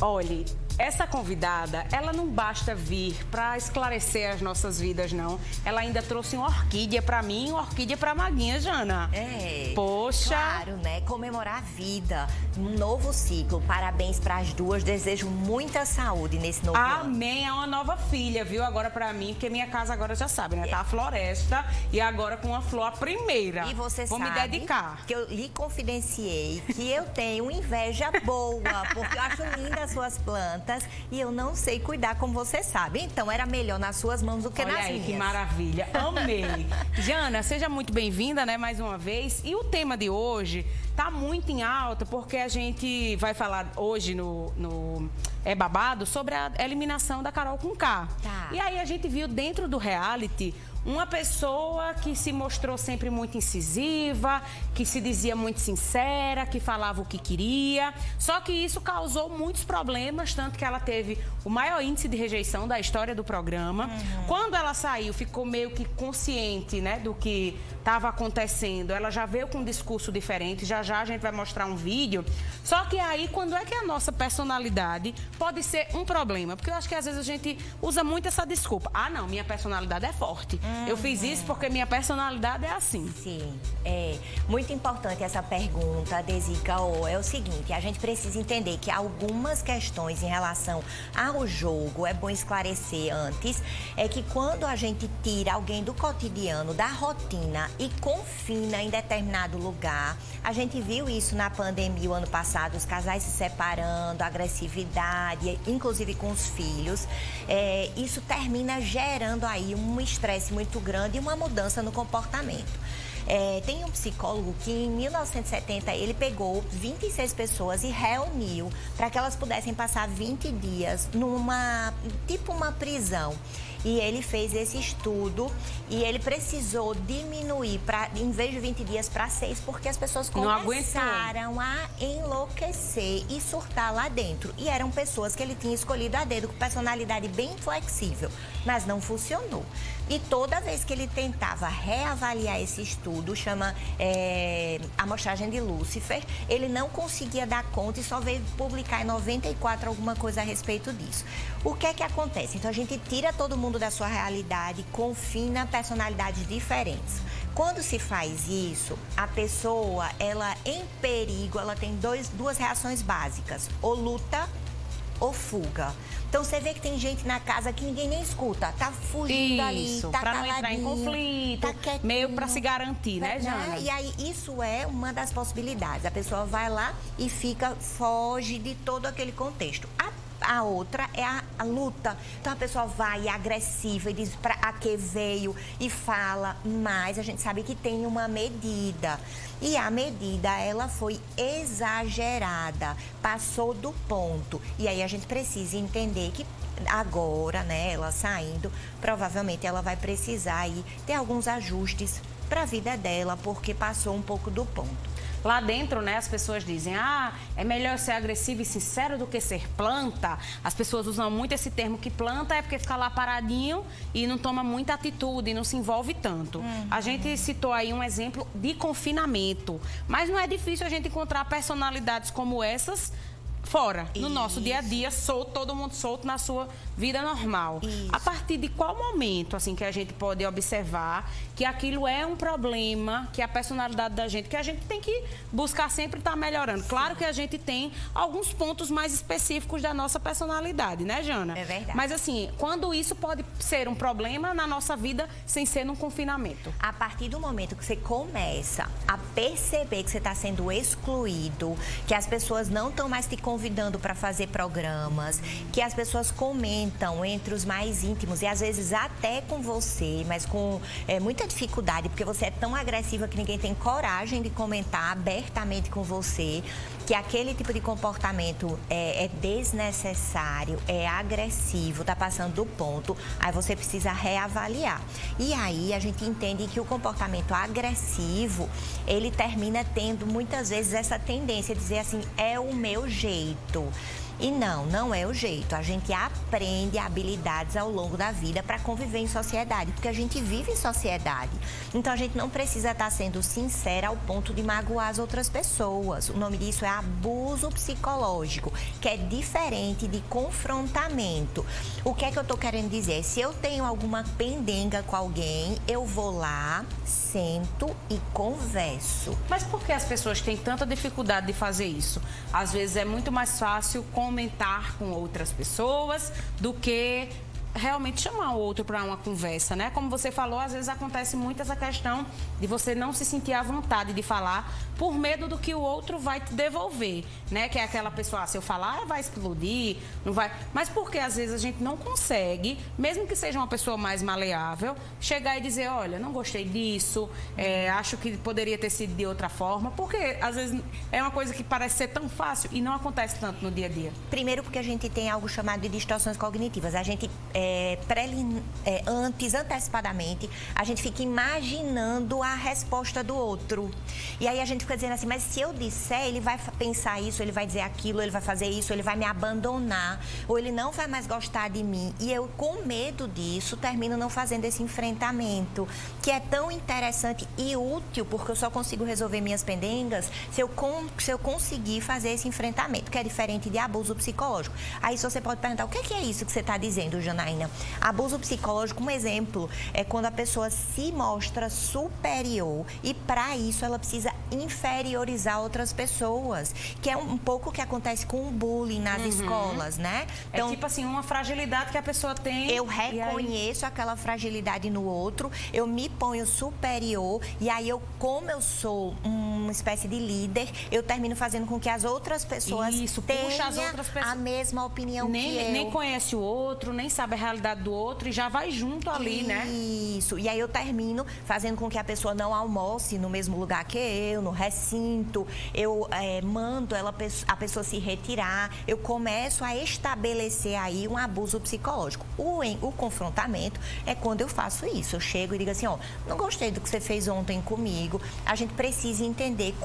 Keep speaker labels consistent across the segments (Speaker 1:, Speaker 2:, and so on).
Speaker 1: Olhe, essa convidada, ela não basta vir para esclarecer as nossas vidas, não. Ela ainda trouxe uma orquídea para mim e uma orquídea para Maguinha, Jana. Poxa.
Speaker 2: Claro, né? Comemorar a vida, um novo ciclo. Parabéns para as duas. Desejo muita saúde nesse novo ano.
Speaker 1: Amém. É uma nova filha, viu? Agora para mim, porque minha casa agora já sabe, né? Tá a floresta e agora com a flor a primeira.
Speaker 2: E você
Speaker 1: Vou
Speaker 2: sabe
Speaker 1: me dedicar.
Speaker 2: que eu lhe confidenciei que eu tenho inveja boa, porque eu acho lindas as suas plantas e eu não sei cuidar como você sabe. Então, era melhor nas suas mãos do que
Speaker 1: Olha
Speaker 2: nas
Speaker 1: aí,
Speaker 2: minhas.
Speaker 1: que maravilha. Amei. Jana, seja muito bem-vinda, né, mais uma vez. E o tema de hoje tá muito em alta, porque a gente vai falar hoje no É Babado sobre a eliminação da Carol Conká.
Speaker 2: Tá.
Speaker 1: E aí a gente viu dentro do reality uma pessoa que se mostrou sempre muito incisiva, que se dizia muito sincera, que falava o que queria. Só que isso causou muitos problemas, tanto que ela teve o maior índice de rejeição da história do programa. Quando ela saiu, ficou meio que consciente, né, do que estava acontecendo. Ela já veio com um discurso diferente, já já a gente vai mostrar um vídeo. Só que aí, quando é que a nossa personalidade pode ser um problema? Porque eu acho que às vezes a gente usa muito essa desculpa. Ah, não, minha personalidade é forte. Eu fiz isso porque minha personalidade é assim.
Speaker 2: Sim, é muito importante essa pergunta, Desica. É o seguinte, a gente precisa entender que algumas questões em relação ao jogo, é bom esclarecer antes, é que quando a gente tira alguém do cotidiano, da rotina e confina em determinado lugar, a gente viu isso na pandemia o ano passado, os casais se separando, agressividade, inclusive com os filhos, isso termina gerando aí um estresse muito grande e uma mudança no comportamento. Tem um psicólogo que em 1970 ele pegou 26 pessoas e reuniu para que elas pudessem passar 20 dias numa, tipo uma prisão. E ele fez esse estudo e ele precisou diminuir, em vez de 20 dias, para 6, porque as pessoas começaram a enlouquecer e surtar lá dentro. E eram pessoas que ele tinha escolhido a dedo, com personalidade bem flexível, mas não funcionou. E toda vez que ele tentava reavaliar esse estudo, chama Amostragem de Lúcifer, ele não conseguia dar conta e só veio publicar em 94 alguma coisa a respeito disso. O que é que acontece? Então, a gente tira todo mundo da sua realidade, confina personalidades diferentes. Quando se faz isso, a pessoa, ela em perigo, ela tem duas reações básicas, ou luta ou fuga. Então, você vê que tem gente na casa que ninguém nem escuta, tá fugindo ali, tá
Speaker 1: pra não entrar em conflito,
Speaker 2: tá
Speaker 1: meio pra se garantir, né, Jana?
Speaker 2: E aí, isso é uma das possibilidades. A pessoa vai lá e foge de todo aquele contexto. A outra é a luta. Então, a pessoa vai agressiva e diz a que veio e fala, mas a gente sabe que tem uma medida. E a medida, ela foi exagerada, passou do ponto. E aí, a gente precisa entender que agora, né, ela saindo, provavelmente ela vai precisar aí ter alguns ajustes para a vida dela, porque passou um pouco do ponto.
Speaker 1: Lá dentro, né, as pessoas dizem, é melhor ser agressivo e sincero do que ser planta. As pessoas usam muito esse termo, que planta é porque fica lá paradinho e não toma muita atitude, não se envolve tanto. A gente citou aí um exemplo de confinamento, mas não é difícil a gente encontrar personalidades como essas fora, no nosso dia a dia, solto, todo mundo solto na sua vida normal. A partir de qual momento, assim, que a gente pode observar que aquilo é um problema, que a personalidade da gente, que a gente tem que buscar sempre estar melhorando. Claro que a gente tem alguns pontos mais específicos da nossa personalidade, né, Jana?
Speaker 2: É verdade.
Speaker 1: Mas, assim, quando isso pode ser um problema na nossa vida sem ser num confinamento?
Speaker 2: A partir do momento que você começa a perceber que você está sendo excluído, que as pessoas não estão mais te convidando para fazer programas, que as pessoas comentam entre os mais íntimos e às vezes até com você, mas com muita dificuldade, porque você é tão agressiva que ninguém tem coragem de comentar abertamente com você, que aquele tipo de comportamento é desnecessário, é agressivo, está passando do ponto, aí você precisa reavaliar. E aí a gente entende que o comportamento agressivo, ele termina tendo muitas vezes essa tendência a dizer assim, é o meu jeito. E não é o jeito. A gente aprende habilidades ao longo da vida para conviver em sociedade, porque a gente vive em sociedade. Então, a gente não precisa estar sendo sincera ao ponto de magoar as outras pessoas. O nome disso é abuso psicológico, que é diferente de confrontamento. O que é que eu estou querendo dizer? Se eu tenho alguma pendenga com alguém, eu vou lá, sento e converso.
Speaker 1: Mas por que as pessoas têm tanta dificuldade de fazer isso? Às vezes é muito mais fácil comentar com outras pessoas do que realmente chamar o outro para uma conversa, né? Como você falou, às vezes acontece muito essa questão de você não se sentir à vontade de falar por medo do que o outro vai te devolver, né? Que é aquela pessoa, se eu falar, vai explodir, não vai... Mas porque às vezes a gente não consegue, mesmo que seja uma pessoa mais maleável, chegar e dizer, olha, não gostei disso, acho que poderia ter sido de outra forma, porque às vezes é uma coisa que parece ser tão fácil e não acontece tanto no dia a dia.
Speaker 2: Primeiro porque a gente tem algo chamado de distorções cognitivas. A gente antecipadamente, a gente fica imaginando a resposta do outro. E aí a gente fica dizendo assim, mas se eu disser, ele vai pensar isso, ele vai dizer aquilo, ele vai fazer isso, ele vai me abandonar, ou ele não vai mais gostar de mim. E eu, com medo disso, termino não fazendo esse enfrentamento, que é tão interessante e útil, porque eu só consigo resolver minhas pendengas se eu conseguir fazer esse enfrentamento, que é diferente de abuso psicológico. Aí você pode perguntar, o que é isso que você está dizendo, Janaína? Abuso psicológico, um exemplo, é quando a pessoa se mostra superior e, para isso, ela precisa inferiorizar outras pessoas, que é um pouco o que acontece com o bullying nas escolas, né?
Speaker 1: Então, é tipo assim, uma fragilidade que a pessoa tem.
Speaker 2: Eu reconheço aquela fragilidade no outro, eu me ponho superior e aí como eu sou uma espécie de líder, eu termino fazendo com que as outras pessoas tenham a mesma opinião que eu.
Speaker 1: Nem conhece o outro, nem sabe a realidade do outro e já vai junto ali, né?
Speaker 2: Isso. E aí eu termino fazendo com que a pessoa não almoce no mesmo lugar que eu, no recinto. Eu mando a pessoa se retirar. Eu começo a estabelecer aí um abuso psicológico. O confrontamento é quando eu faço isso. Eu chego e digo assim, ó, não gostei do que você fez ontem comigo. A gente precisa entender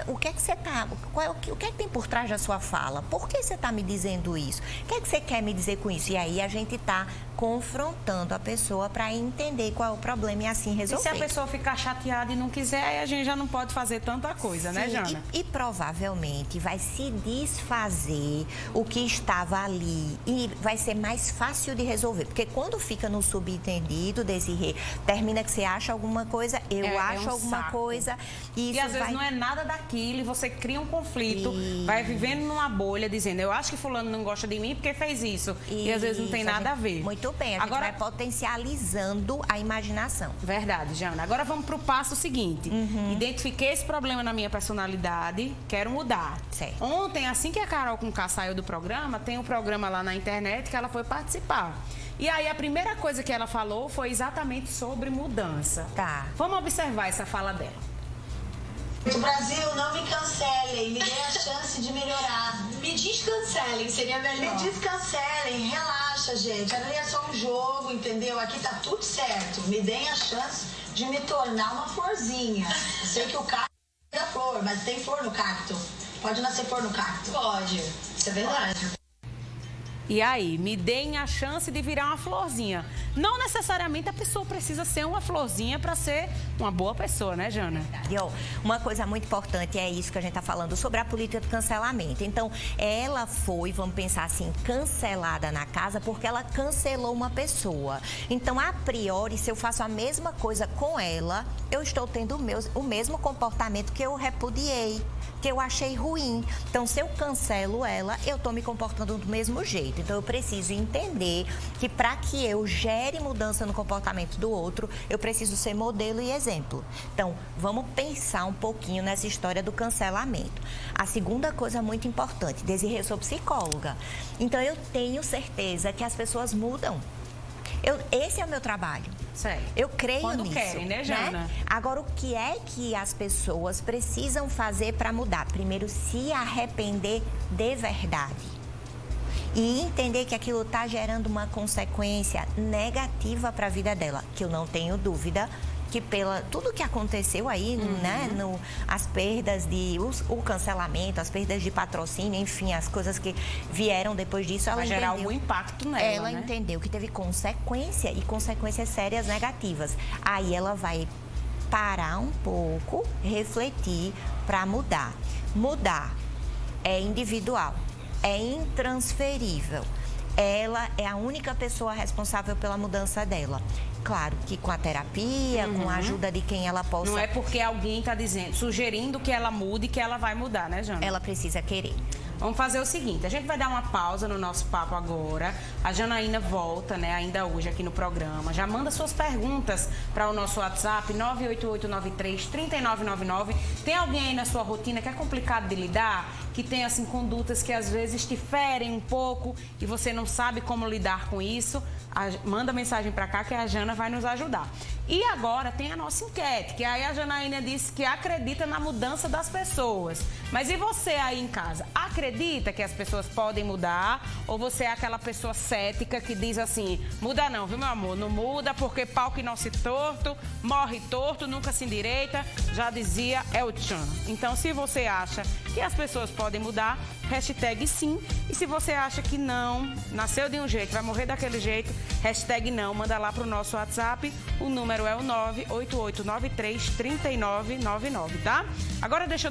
Speaker 2: o que é que tem por trás da sua fala. Por que você está me dizendo isso? O que é que você quer me dizer com isso? E aí a gente está confrontando a pessoa para entender qual é o problema e assim resolver.
Speaker 1: E se a pessoa ficar chateada e não quiser, aí a gente já não pode fazer tanta coisa, né, Jana?
Speaker 2: E provavelmente vai se desfazer o que estava ali e vai ser mais fácil de resolver. Porque quando fica no subentendido, Desirê, termina que você acha alguma coisa, eu acho alguma coisa.
Speaker 1: E às vezes não é nada daquilo e você cria um conflito, vai vivendo numa bolha, dizendo, eu acho que fulano não gosta de mim porque fez isso. E às vezes não tem nada a ver.
Speaker 2: Muito bem, a gente vai potencializando a imaginação.
Speaker 1: Verdade, Jana. Agora vamos para o passo seguinte. Identifiquei esse problema na minha personalidade, quero mudar.
Speaker 2: Certo.
Speaker 1: Ontem, assim que a Carol Conká saiu do programa, tem um programa lá na internet que ela foi participar. E aí a primeira coisa que ela falou foi exatamente sobre mudança.
Speaker 2: Tá.
Speaker 1: Vamos observar essa fala dela.
Speaker 3: Brasil, não me cancelem, me dê a chance de melhorar.
Speaker 4: Me descancelem, seria melhor.
Speaker 3: Me descancelem, relaxa, gente. Ali é só um jogo, entendeu? Aqui tá tudo certo. Me deem a chance de me tornar uma florzinha. Eu sei que o cacto é da flor, mas tem flor no cacto. Pode nascer flor no cacto?
Speaker 4: Pode, isso é verdade.
Speaker 1: E aí, me deem a chance de virar uma florzinha. Não necessariamente a pessoa precisa ser uma florzinha para ser uma boa pessoa, né, Jana?
Speaker 2: E, ó, uma coisa muito importante é isso que a gente está falando sobre a política de cancelamento. Então, ela foi, vamos pensar assim, cancelada na casa porque ela cancelou uma pessoa. Então, a priori, se eu faço a mesma coisa com ela, eu estou tendo o mesmo comportamento que eu repudiei, que eu achei ruim. Então, se eu cancelo ela, eu estou me comportando do mesmo jeito. Então, eu preciso entender que para que eu gere mudança no comportamento do outro, eu preciso ser modelo e exemplo. Então, vamos pensar um pouquinho nessa história do cancelamento. A segunda coisa muito importante, Desirê, eu sou psicóloga. Então, eu tenho certeza que as pessoas mudam. Esse é o meu trabalho.
Speaker 1: Sério.
Speaker 2: Eu creio
Speaker 1: Quando
Speaker 2: nisso.
Speaker 1: querem, né, Jana?
Speaker 2: Né? Agora, o que é que as pessoas precisam fazer para mudar? Primeiro, se arrepender de verdade. E entender que aquilo está gerando uma consequência negativa para a vida dela, que eu não tenho dúvida que tudo que aconteceu aí, né, as perdas o cancelamento, as perdas de patrocínio, enfim, as coisas que vieram depois disso, ela
Speaker 1: vai gerar
Speaker 2: entendeu,
Speaker 1: algum impacto nela,
Speaker 2: ela
Speaker 1: né?
Speaker 2: entendeu que teve consequência e consequências sérias negativas. Aí ela vai parar um pouco, refletir para mudar. Mudar é individual, é intransferível. Ela é a única pessoa responsável pela mudança dela. Claro que com a terapia, com a ajuda de quem ela possa...
Speaker 1: Não é porque alguém está sugerindo que ela mude, que ela vai mudar, né, Jana?
Speaker 2: Ela precisa querer.
Speaker 1: Vamos fazer o seguinte, a gente vai dar uma pausa no nosso papo agora. A Janaína volta, né, ainda hoje aqui no programa. Já manda suas perguntas para o nosso WhatsApp, 98893-3999. Tem alguém aí na sua rotina que é complicado de lidar? Que tem, assim, condutas que às vezes te ferem um pouco e você não sabe como lidar com isso? Manda mensagem para cá que a Jana vai nos ajudar. E agora tem a nossa enquete, que aí a Janaína disse que acredita na mudança das pessoas. Mas e você aí em casa? Acredita que as pessoas podem mudar? Ou você é aquela pessoa cética que diz assim, muda não, viu, meu amor? Não muda porque pau que nasce torto, morre torto, nunca se endireita, já dizia El Chan. Então, se você acha que as pessoas podem mudar, hashtag sim. E se você acha que não, nasceu de um jeito, vai morrer daquele jeito, hashtag não, manda lá pro nosso WhatsApp. O número é o 98893-3999, tá? Agora deixa eu